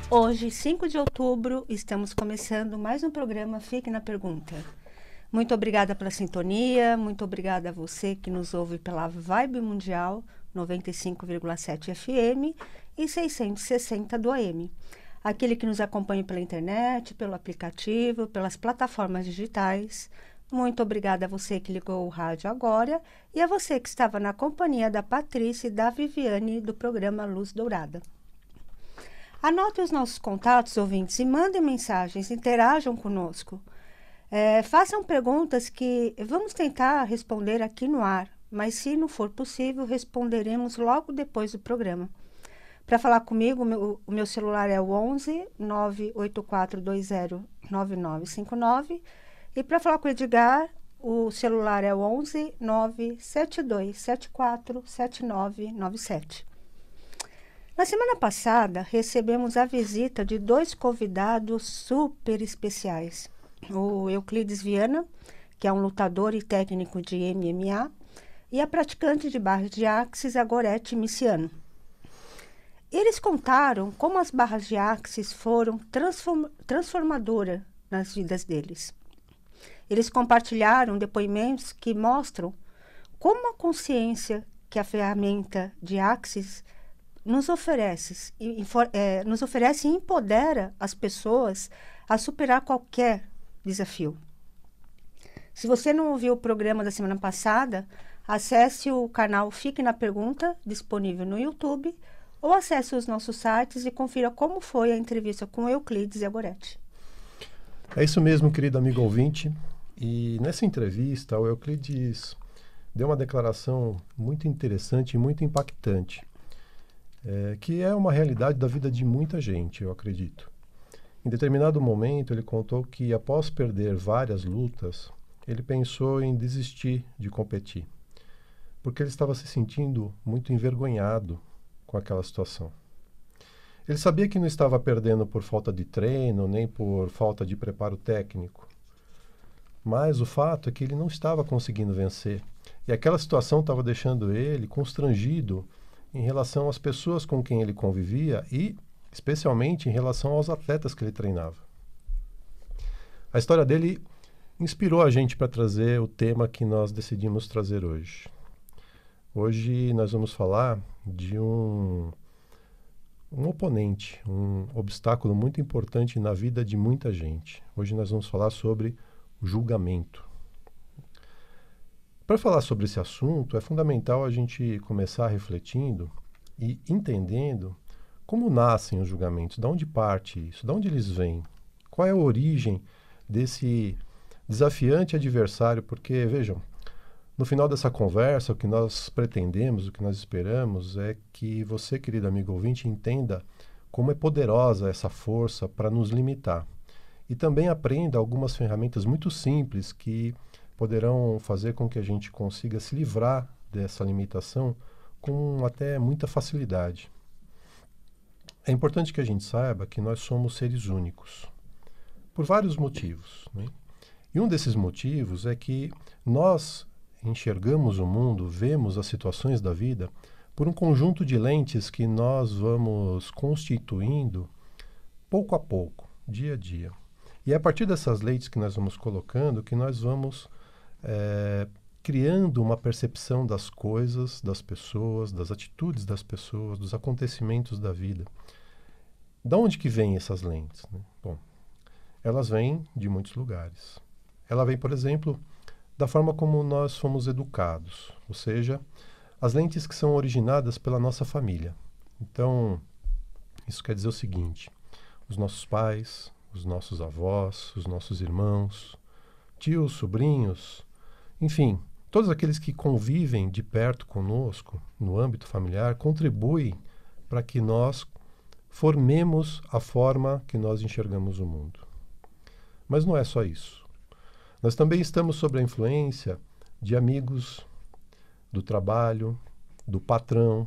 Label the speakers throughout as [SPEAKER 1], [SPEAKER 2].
[SPEAKER 1] Hoje, 5 de outubro, estamos começando mais um programa Fique na Pergunta. Muito obrigada pela sintonia, muito obrigada a você que nos ouve pela Vibe Mundial 95,7 FM e 660 do AM. Aquele que nos acompanha pela internet, pelo aplicativo, pelas plataformas digitais. Muito obrigada a você que ligou o rádio agora e a você que estava na companhia da Patrícia e da Viviane do programa Luz Dourada. Anote os nossos contatos, ouvintes, e mandem mensagens, interajam conosco. Façam perguntas que vamos tentar responder aqui no ar, mas se não for possível, responderemos logo depois do programa. Para falar comigo, o meu celular é o 11 98420 9959 e para falar com o Edgar, o celular é o 11 97274 7997. Na semana passada, recebemos a visita de dois convidados super especiais. O Euclides Viana, que é um lutador e técnico de MMA, e a praticante de barras de axis, a Gorete Miciano. Eles contaram como as barras de axis foram transformadoras nas vidas deles. Eles compartilharam depoimentos que mostram como a consciência que a ferramenta de axis nos oferece e empodera as pessoas a superar qualquer desafio. Se você não ouviu o programa da semana passada, acesse o canal Fique na Pergunta, disponível no YouTube, ou acesse os nossos sites e confira como foi a entrevista com Euclides e a Gorete.
[SPEAKER 2] É isso mesmo, querido amigo ouvinte. E nessa entrevista, o Euclides deu uma declaração muito interessante e muito impactante, que é uma realidade da vida de muita gente, eu acredito. Em determinado momento, ele contou que, após perder várias lutas, ele pensou em desistir de competir, porque ele estava se sentindo muito envergonhado com aquela situação. Ele sabia que não estava perdendo por falta de treino, nem por falta de preparo técnico, mas o fato é que ele não estava conseguindo vencer, e aquela situação estava deixando ele constrangido em relação às pessoas com quem ele convivia e, especialmente, em relação aos atletas que ele treinava. A história dele inspirou a gente para trazer o tema que nós decidimos trazer hoje. Hoje nós vamos falar de um oponente, um obstáculo muito importante na vida de muita gente. Hoje nós vamos falar sobre o julgamento. Para falar sobre esse assunto, é fundamental a gente começar refletindo e entendendo como nascem os julgamentos, de onde parte isso, de onde eles vêm, qual é a origem desse desafiante adversário, porque, vejam, no final dessa conversa, o que nós pretendemos, o que nós esperamos é que você, querido amigo ouvinte, entenda como é poderosa essa força para nos limitar. E também aprenda algumas ferramentas muito simples que poderão fazer com que a gente consiga se livrar dessa limitação com até muita facilidade. É importante que a gente saiba que nós somos seres únicos, por vários motivos, né? E um desses motivos é que nós enxergamos o mundo, vemos as situações da vida por um conjunto de lentes que nós vamos constituindo pouco a pouco, dia a dia. E é a partir dessas lentes que nós vamos colocando que nós vamos criando uma percepção das coisas, das pessoas, das atitudes das pessoas, dos acontecimentos da vida. Da onde que vêm essas lentes, né? Bom, elas vêm de muitos lugares. Ela vem, por exemplo, da forma como nós fomos educados, ou seja, as lentes que são originadas pela nossa família. Então, isso quer dizer o seguinte: os nossos pais, os nossos avós, os nossos irmãos, tios, sobrinhos, enfim, todos aqueles que convivem de perto conosco no âmbito familiar contribuem para que nós formemos a forma que nós enxergamos o mundo. Mas não é só isso. Nós também estamos sob a influência de amigos, do trabalho, do patrão,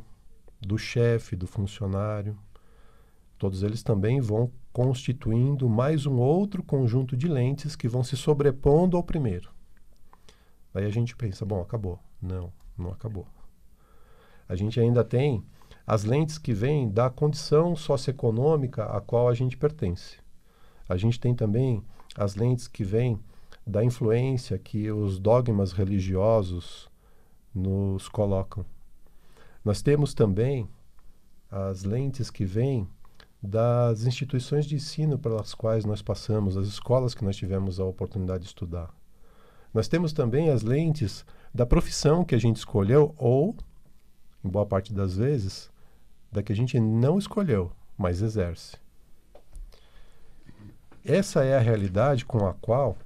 [SPEAKER 2] do chefe, do funcionário. Todos eles também vão constituindo mais um outro conjunto de lentes que vão se sobrepondo ao primeiro. Aí a gente pensa, bom, acabou. Não, não acabou. A gente ainda tem as lentes que vêm da condição socioeconômica a qual a gente pertence. A gente tem também as lentes que vêm da influência que os dogmas religiosos nos colocam. Nós temos também as lentes que vêm das instituições de ensino pelas quais nós passamos, as escolas que nós tivemos a oportunidade de estudar. Nós temos também as lentes da profissão que a gente escolheu ou, em boa parte das vezes, da que a gente não escolheu, mas exerce. Essa é a realidade com a qual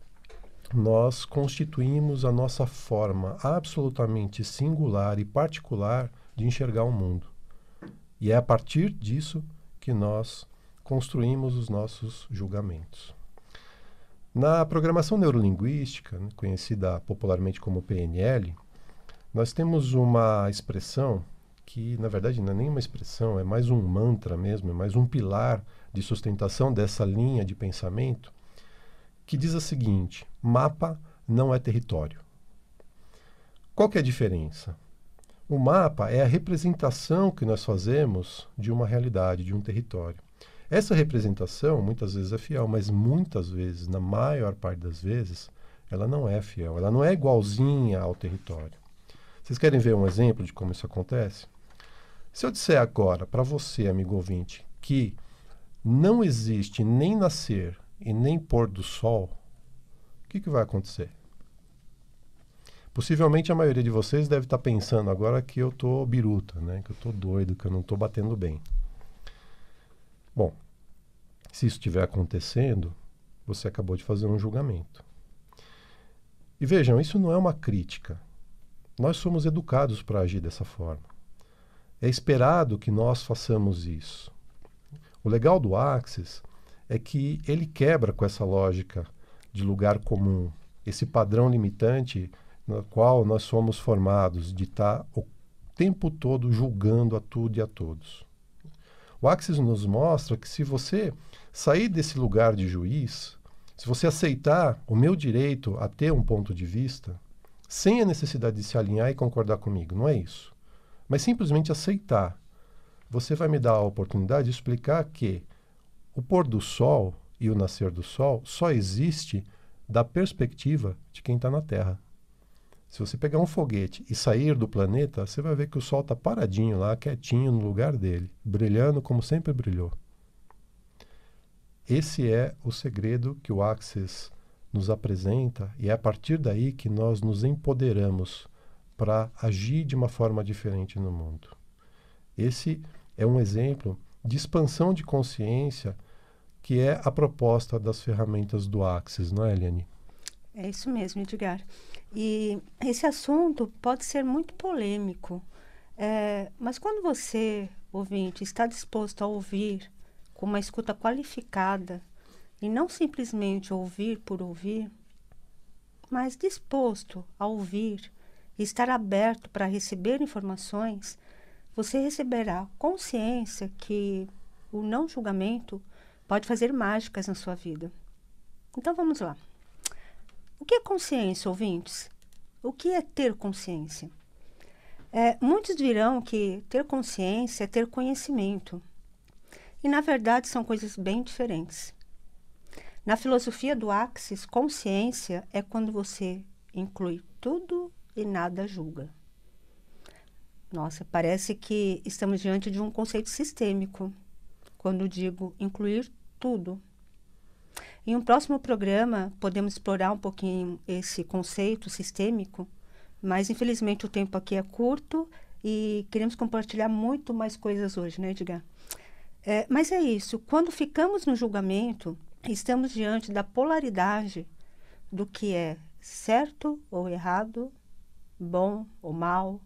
[SPEAKER 2] nós constituímos a nossa forma absolutamente singular e particular de enxergar o mundo. E é a partir disso que nós construímos os nossos julgamentos. Na programação neurolinguística, né, conhecida popularmente como PNL, nós temos uma expressão que, na verdade, não é nem uma expressão, é mais um mantra mesmo, é mais um pilar de sustentação dessa linha de pensamento, que diz a seguinte: mapa não é território. Qual que é a diferença? O mapa é a representação que nós fazemos de uma realidade, de um território. Essa representação muitas vezes é fiel, mas muitas vezes, na maior parte das vezes, ela não é fiel, ela não é igualzinha ao território. Vocês querem ver um exemplo de como isso acontece? Se eu disser agora para você, amigo ouvinte, que não existe nem nascer e nem pôr do sol, o que vai acontecer? Possivelmente a maioria de vocês deve estar pensando agora que eu estou biruta, né? Que eu estou doido, que eu não estou batendo bem. Bom, se isso estiver acontecendo, você acabou de fazer um julgamento. E vejam, isso não é uma crítica. Nós somos educados para agir dessa forma. É esperado que nós façamos isso. O legal do Axis é que ele quebra com essa lógica de lugar comum, esse padrão limitante no qual nós somos formados de estar o tempo todo julgando a tudo e a todos. O Axis nos mostra que se você sair desse lugar de juiz, se você aceitar o meu direito a ter um ponto de vista, sem a necessidade de se alinhar e concordar comigo, não é isso, mas simplesmente aceitar, você vai me dar a oportunidade de explicar que o pôr do sol e o nascer do sol só existe da perspectiva de quem está na Terra. Se você pegar um foguete e sair do planeta, você vai ver que o sol está paradinho lá, quietinho no lugar dele, brilhando como sempre brilhou. Esse é o segredo que o Axis nos apresenta e é a partir daí que nós nos empoderamos para agir de uma forma diferente no mundo. Esse é um exemplo de expansão de consciência que é a proposta das ferramentas do Axis, não é, Eliane?
[SPEAKER 1] É isso mesmo, Edgar. E esse assunto pode ser muito polêmico, mas quando você, ouvinte, está disposto a ouvir com uma escuta qualificada e não simplesmente ouvir por ouvir, mas disposto a ouvir e estar aberto para receber informações, você receberá consciência que o não julgamento pode fazer mágicas na sua vida. Então vamos lá. O que é consciência, ouvintes? O que é ter consciência? Muitos dirão que ter consciência é ter conhecimento. E, na verdade, são coisas bem diferentes. Na filosofia do Axis, consciência é quando você inclui tudo e nada julga. Nossa, parece que estamos diante de um conceito sistêmico, quando digo incluir tudo. Em um próximo programa, podemos explorar um pouquinho esse conceito sistêmico, mas infelizmente o tempo aqui é curto e queremos compartilhar muito mais coisas hoje, né, Edgar? Mas é isso, quando ficamos no julgamento, estamos diante da polaridade do que é certo ou errado, bom ou mal,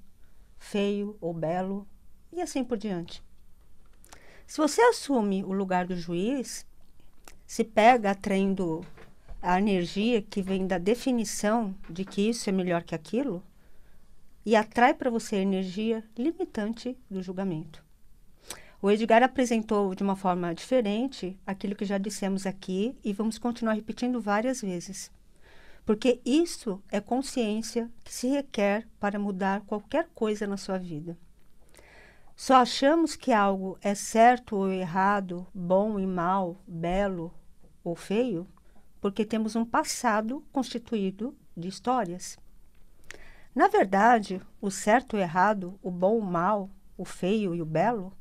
[SPEAKER 1] feio ou belo, e assim por diante. Se você assume o lugar do juiz, se pega atraindo a energia que vem da definição de que isso é melhor que aquilo e atrai para você a energia limitante do julgamento. O Edgar apresentou de uma forma diferente aquilo que já dissemos aqui e vamos continuar repetindo várias vezes. Porque isso é consciência que se requer para mudar qualquer coisa na sua vida. Só achamos que algo é certo ou errado, bom e mal, belo ou feio, porque temos um passado constituído de histórias. Na verdade, o certo e o errado, o bom e o mal, o feio e o belo,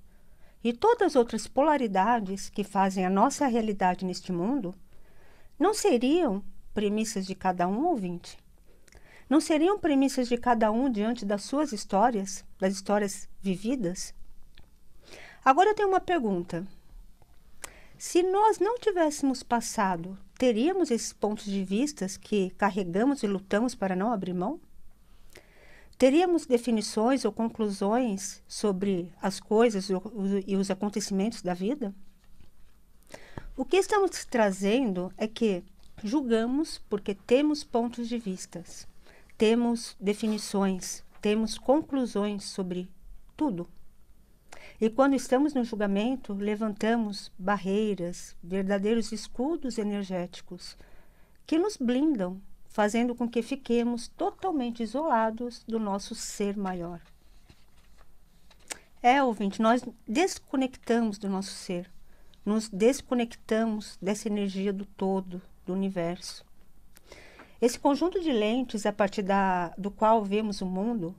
[SPEAKER 1] e todas as outras polaridades que fazem a nossa realidade neste mundo, não seriam premissas de cada um, ouvinte? Não seriam premissas de cada um diante das suas histórias, das histórias vividas? Agora eu tenho uma pergunta. Se nós não tivéssemos passado, teríamos esses pontos de vista que carregamos e lutamos para não abrir mão? Teríamos definições ou conclusões sobre as coisas e os acontecimentos da vida? O que estamos trazendo é que julgamos porque temos pontos de vista, temos definições, temos conclusões sobre tudo. E quando estamos no julgamento, levantamos barreiras, verdadeiros escudos energéticos que nos blindam, fazendo com que fiquemos totalmente isolados do nosso ser maior. Ouvinte, nós desconectamos do nosso ser, nos desconectamos dessa energia do todo, do universo. Esse conjunto de lentes, a partir do qual vemos o mundo,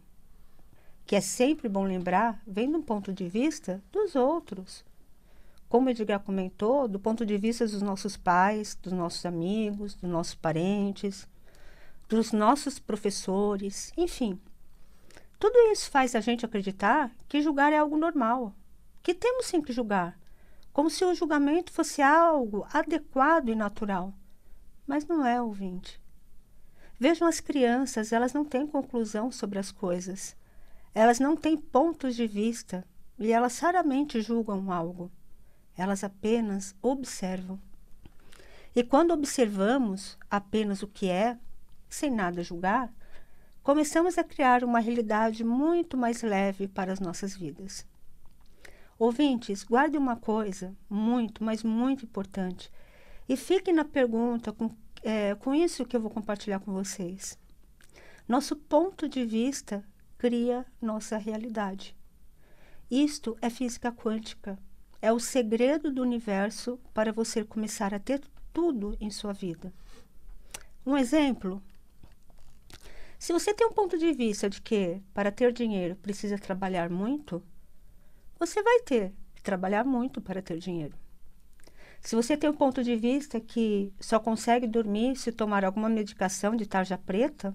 [SPEAKER 1] que é sempre bom lembrar, vem de um ponto de vista dos outros. Como Edgar comentou, do ponto de vista dos nossos pais, dos nossos amigos, dos nossos parentes, dos nossos professores, enfim. Tudo isso faz a gente acreditar que julgar é algo normal, que temos sim que julgar, como se o julgamento fosse algo adequado e natural. Mas não é, ouvinte. Vejam as crianças, elas não têm conclusão sobre as coisas. Elas não têm pontos de vista e elas raramente julgam algo. Elas apenas observam. E quando observamos apenas o que é, sem nada julgar, começamos a criar uma realidade muito mais leve para as nossas vidas. Ouvintes, guarde uma coisa muito, mas muito importante. E fiquem na pergunta com isso que eu vou compartilhar com vocês. Nosso ponto de vista cria nossa realidade. Isto é física quântica. É o segredo do universo para você começar a ter tudo em sua vida. Um exemplo. Se você tem um ponto de vista de que para ter dinheiro precisa trabalhar muito, você vai ter que trabalhar muito para ter dinheiro. Se você tem um ponto de vista que só consegue dormir se tomar alguma medicação de tarja preta,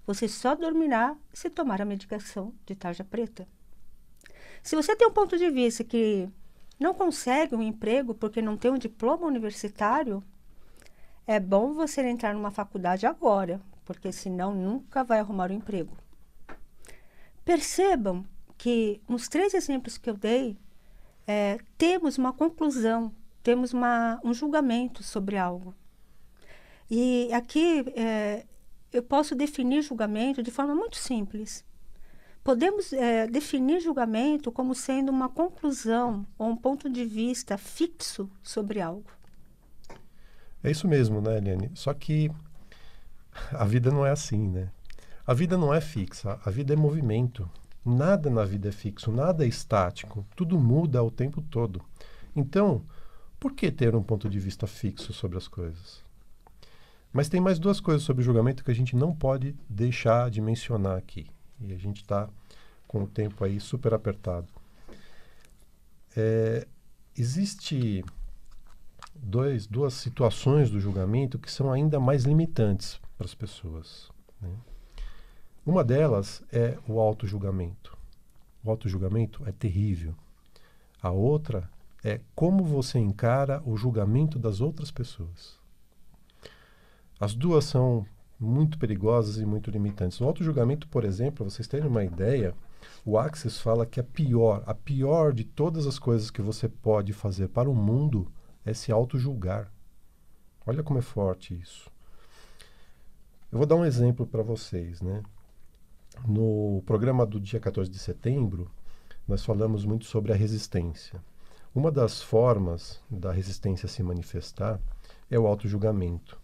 [SPEAKER 1] você só dormirá se tomar a medicação de tarja preta. Se você tem um ponto de vista que não consegue um emprego porque não tem um diploma universitário, é bom você entrar numa faculdade agora, porque senão nunca vai arrumar um emprego. Percebam que nos 3 exemplos que eu dei, temos uma conclusão, temos um julgamento sobre algo. E aqui eu posso definir julgamento de forma muito simples. Podemos definir julgamento como sendo uma conclusão ou um ponto de vista fixo sobre algo.
[SPEAKER 2] É isso mesmo, né, Eliane? Só que a vida não é assim, né? A vida não é fixa, a vida é movimento. Nada na vida é fixo, nada é estático, tudo muda o tempo todo. Então, por que ter um ponto de vista fixo sobre as coisas? Mas tem mais 2 coisas sobre o julgamento que a gente não pode deixar de mencionar aqui. E a gente está com o tempo aí super apertado. Existe duas situações do julgamento que são ainda mais limitantes para as pessoas, né? Uma delas é o autojulgamento. O autojulgamento é terrível. A outra é como você encara o julgamento das outras pessoas. As duas são muito perigosas e muito limitantes. O autojulgamento, por exemplo, para vocês terem uma ideia, o Axis fala que a pior de todas as coisas que você pode fazer para o mundo é se autojulgar. Olha como é forte isso. Eu vou dar um exemplo para vocês, né? No programa do dia 14 de setembro, nós falamos muito sobre a resistência. Uma das formas da resistência se manifestar é o autojulgamento.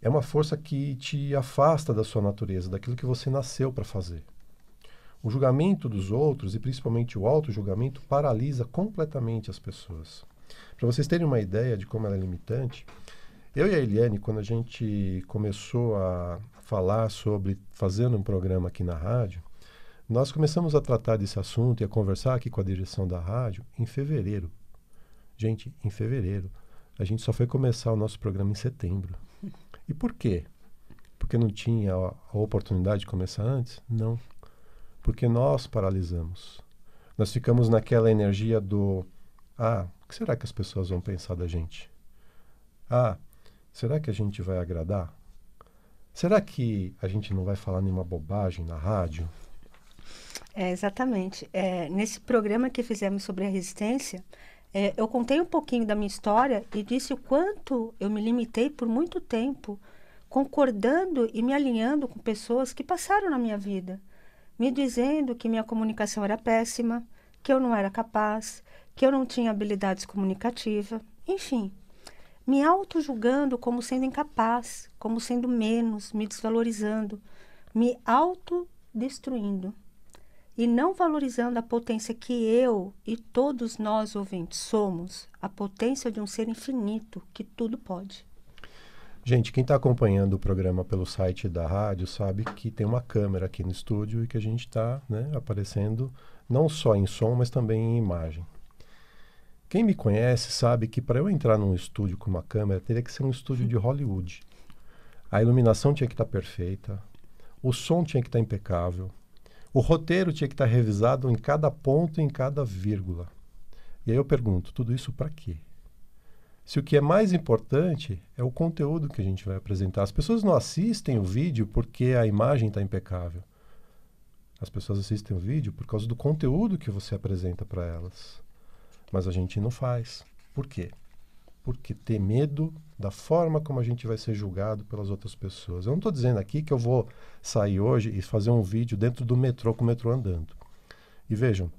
[SPEAKER 2] É uma força que te afasta da sua natureza, daquilo que você nasceu para fazer. O julgamento dos outros, e principalmente o auto-julgamento, paralisa completamente as pessoas. Para vocês terem uma ideia de como ela é limitante, eu e a Eliane, quando a gente começou a falar sobre fazendo um programa aqui na rádio, nós começamos a tratar desse assunto e a conversar aqui com a direção da rádio em fevereiro. Gente, em fevereiro. A gente só foi começar o nosso programa em setembro. E por quê? Porque não tinha a oportunidade de começar antes? Não. Porque nós paralisamos. Nós ficamos naquela energia do o que será que as pessoas vão pensar da gente? Será que a gente vai agradar? Será que a gente não vai falar nenhuma bobagem na rádio?
[SPEAKER 1] Exatamente. Nesse programa que fizemos sobre a resistência, eu contei um pouquinho da minha história e disse o quanto eu me limitei por muito tempo, concordando e me alinhando com pessoas que passaram na minha vida, me dizendo que minha comunicação era péssima, que eu não era capaz, que eu não tinha habilidades comunicativas, enfim, me auto-julgando como sendo incapaz, como sendo menos, me desvalorizando, me autodestruindo e não valorizando a potência que eu e todos nós ouvintes somos, a potência de um ser infinito que tudo pode.
[SPEAKER 2] Gente, quem está acompanhando o programa pelo site da rádio sabe que tem uma câmera aqui no estúdio e que a gente está, né, aparecendo não só em som, mas também em imagem. Quem me conhece sabe que para eu entrar num estúdio com uma câmera, teria que ser um estúdio de Hollywood. A iluminação tinha que estar perfeita, o som tinha que estar impecável, o roteiro tinha que estar revisado em cada ponto e em cada vírgula. E aí eu pergunto, tudo isso para quê? Se o que é mais importante é o conteúdo que a gente vai apresentar. As pessoas não assistem o vídeo porque a imagem está impecável. As pessoas assistem o vídeo por causa do conteúdo que você apresenta para elas. Mas a gente não faz. Por quê? Porque tem medo da forma como a gente vai ser julgado pelas outras pessoas. Eu não estou dizendo aqui que eu vou sair hoje e fazer um vídeo dentro do metrô com o metrô andando. E vejam,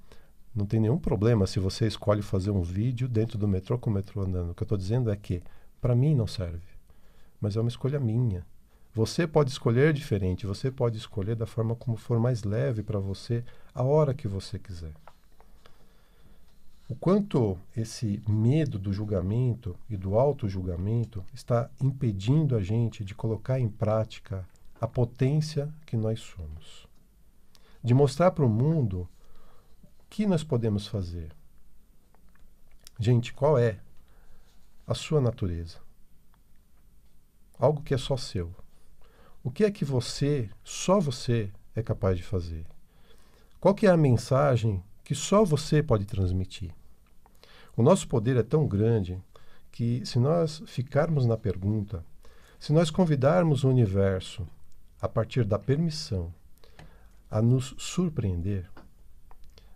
[SPEAKER 2] não tem nenhum problema se você escolhe fazer um vídeo dentro do metrô com o metrô andando. O que eu estou dizendo é que, para mim, não serve. Mas é uma escolha minha. Você pode escolher diferente. Você pode escolher da forma como for mais leve para você, a hora que você quiser. O quanto esse medo do julgamento e do auto-julgamento está impedindo a gente de colocar em prática a potência que nós somos. De mostrar para o mundo o que nós podemos fazer. Gente, qual é a sua natureza? Algo que é só seu. O que é que você, só você, é capaz de fazer? Qual que é a mensagem que só você pode transmitir? O nosso poder é tão grande que, se nós ficarmos na pergunta, se nós convidarmos o universo, a partir da permissão, a nos surpreender,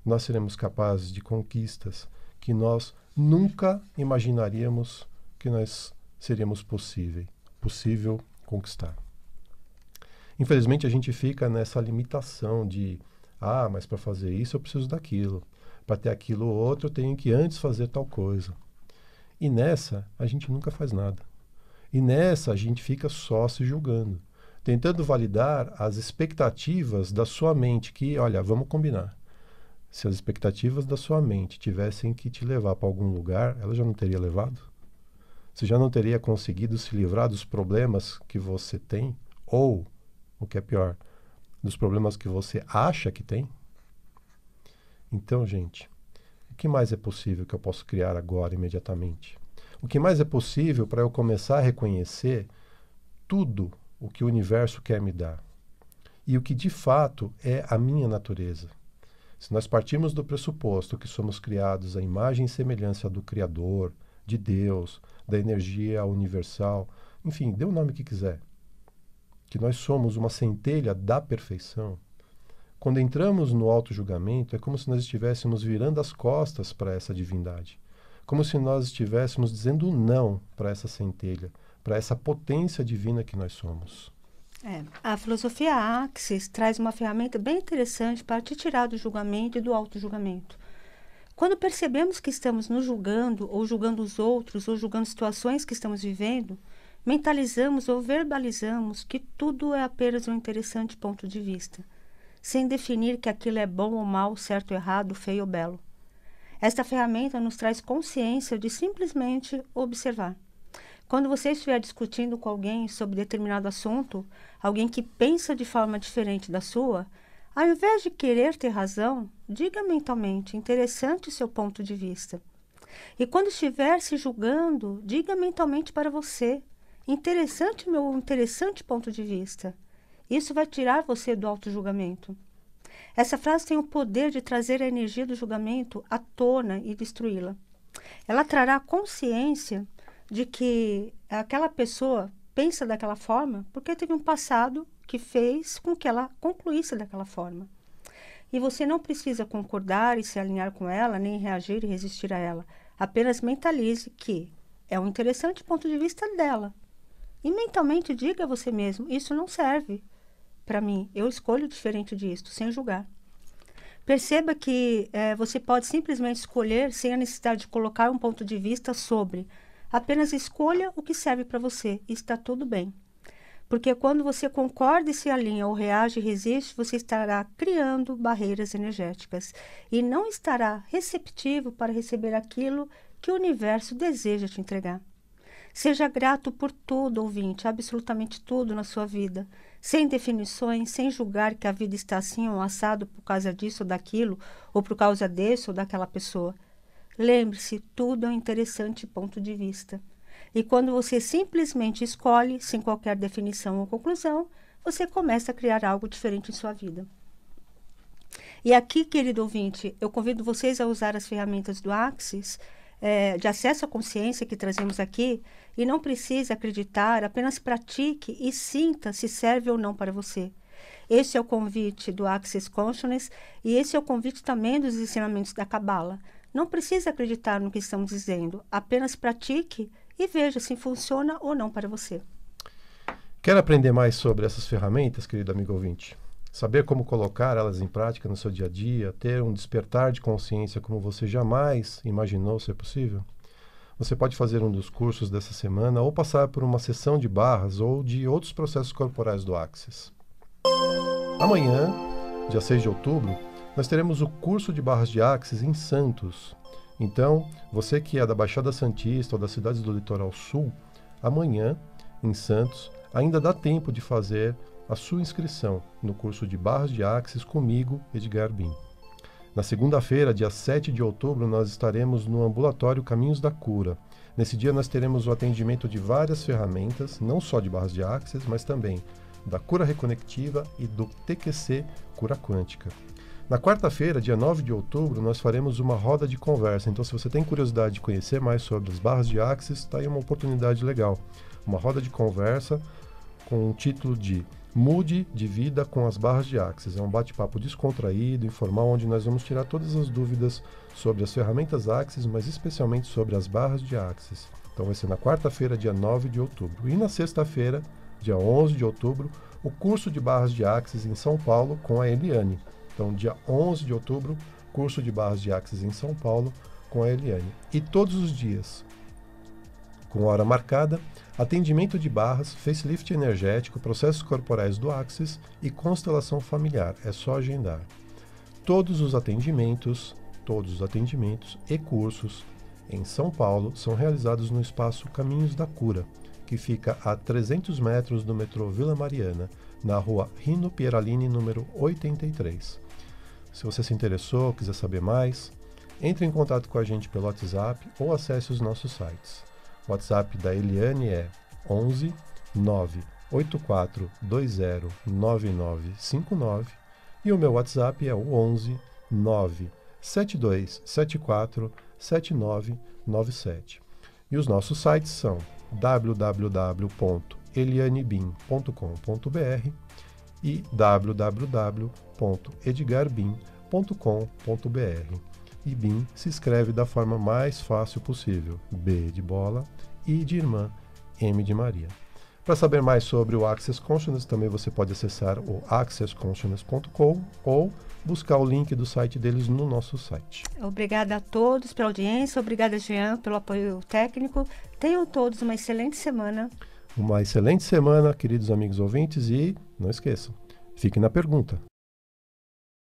[SPEAKER 2] nós seremos capazes de conquistas que nós nunca imaginaríamos que nós seríamos possível conquistar. Infelizmente, a gente fica nessa limitação de mas para fazer isso eu preciso daquilo. Para ter aquilo ou outro, eu tenho que antes fazer tal coisa. E nessa, a gente nunca faz nada. E nessa, a gente fica só se julgando, tentando validar as expectativas da sua mente, que, olha, vamos combinar. Se as expectativas da sua mente tivessem que te levar para algum lugar, ela já não teria levado? Você já não teria conseguido se livrar dos problemas que você tem? Ou, o que é pior, dos problemas que você acha que tem? Então, gente, o que mais é possível que eu posso criar agora, imediatamente? O que mais é possível para eu começar a reconhecer tudo o que o universo quer me dar? E o que de fato é a minha natureza? Se nós partirmos do pressuposto que somos criados à imagem e semelhança do Criador, de Deus, da energia universal, enfim, dê o nome que quiser, que nós somos uma centelha da perfeição, quando entramos no auto-julgamento, é como se nós estivéssemos virando as costas para essa divindade. Como se nós estivéssemos dizendo não para essa centelha, para essa potência divina que nós somos.
[SPEAKER 1] A filosofia Axis traz uma ferramenta bem interessante para te tirar do julgamento e do auto-julgamento. Quando percebemos que estamos nos julgando, ou julgando os outros, ou julgando situações que estamos vivendo, mentalizamos ou verbalizamos que tudo é apenas um interessante ponto de vista. sem definir que aquilo é bom ou mal, certo ou errado, feio ou belo. Esta ferramenta nos traz consciência de simplesmente observar. Quando você estiver discutindo com alguém sobre determinado assunto, alguém que pensa de forma diferente da sua, ao invés de querer ter razão, diga mentalmente: interessante o seu ponto de vista. E quando estiver se julgando, diga mentalmente para você: interessante o meu interessante ponto de vista. Isso vai tirar você do auto-julgamento. Essa frase tem o poder de trazer a energia do julgamento à tona e destruí-la. Ela trará consciência de que aquela pessoa pensa daquela forma porque teve um passado que fez com que ela concluísse daquela forma. E você não precisa concordar e se alinhar com ela, nem reagir e resistir a ela. Apenas mentalize que é um interessante ponto de vista dela. E mentalmente diga a você mesmo: isso não serve para mim, eu escolho diferente disto, sem julgar. Perceba que você pode simplesmente escolher sem a necessidade de colocar um ponto de vista sobre. Apenas escolha o que serve para você e está tudo bem. Porque quando você concorda e se alinha ou reage e resiste, você estará criando barreiras energéticas e não estará receptivo para receber aquilo que o universo deseja te entregar. Seja grato por tudo, ouvinte, absolutamente tudo na sua vida, sem definições, sem julgar que a vida está assim ou assado por causa disso ou daquilo, ou por causa desse ou daquela pessoa. Lembre-se, tudo é um interessante ponto de vista. E quando você simplesmente escolhe, sem qualquer definição ou conclusão, você começa a criar algo diferente em sua vida. E aqui, querido ouvinte, eu convido vocês a usar as ferramentas do Axis, de acesso à consciência que trazemos aqui, e não precisa acreditar, apenas pratique e sinta se serve ou não para você. Esse é o convite do Access Consciousness e esse é o convite também dos ensinamentos da Cabala. Não precisa acreditar no que estamos dizendo, apenas pratique e veja se funciona ou não para você.
[SPEAKER 2] Quer aprender mais sobre essas ferramentas, querido amigo ouvinte? Saber como colocar elas em prática no seu dia a dia, ter um despertar de consciência como você jamais imaginou ser possível? Você pode fazer um dos cursos dessa semana ou passar por uma sessão de barras ou de outros processos corporais do Axis. Amanhã, dia 6 de outubro, nós teremos o curso de barras de Axis em Santos. Então, você que é da Baixada Santista ou das cidades do Litoral Sul, amanhã, em Santos, ainda dá tempo de fazer a sua inscrição no curso de barras de Axis comigo, Edgar Bin. Na segunda-feira, dia 7 de outubro, nós estaremos no ambulatório Caminhos da Cura. Nesse dia nós teremos o atendimento de várias ferramentas, não só de barras de Axis, mas também da cura reconectiva e do TQC Cura Quântica. Na quarta-feira, dia 9 de outubro, nós faremos uma roda de conversa. Então, se você tem curiosidade de conhecer mais sobre as barras de Axis, está aí uma oportunidade legal. Uma roda de conversa com o título de Mude de Vida com as Barras de Axis. É um bate-papo descontraído, informal, onde nós vamos tirar todas as dúvidas sobre as ferramentas Axis, mas especialmente sobre as barras de Axis. Então vai ser na quarta-feira, dia 9 de outubro. E na sexta-feira, dia 11 de outubro, o curso de barras de Axis em São Paulo com a Eliane. Então, dia 11 de outubro, curso de barras de Axis em São Paulo com a Eliane. E todos os dias, com hora marcada, atendimento de barras, facelift energético, processos corporais do Axis e constelação familiar. É só agendar. Todos os atendimentos e cursos em São Paulo são realizados no espaço Caminhos da Cura, que fica a 300 metros do metrô Vila Mariana, na rua Rino Pieralini, número 83. Se você se interessou, quiser saber mais, entre em contato com a gente pelo WhatsApp ou acesse os nossos sites. O WhatsApp da Eliane é 11 98420 9959 e o meu WhatsApp é o 11 97274 7997. E os nossos sites são www.elianebin.com.br e www.edgarbin.com.br. E BIM se escreve da forma mais fácil possível: B de bola, I de irmã, M de Maria. Para saber mais sobre o Access Consciousness, também você pode acessar o accessconsciousness.com ou buscar o link do site deles no nosso site.
[SPEAKER 1] Obrigada a todos pela audiência, obrigada, Jean, pelo apoio técnico. Tenham todos uma excelente semana.
[SPEAKER 2] Uma excelente semana, queridos amigos ouvintes, e não esqueçam, fiquem na pergunta.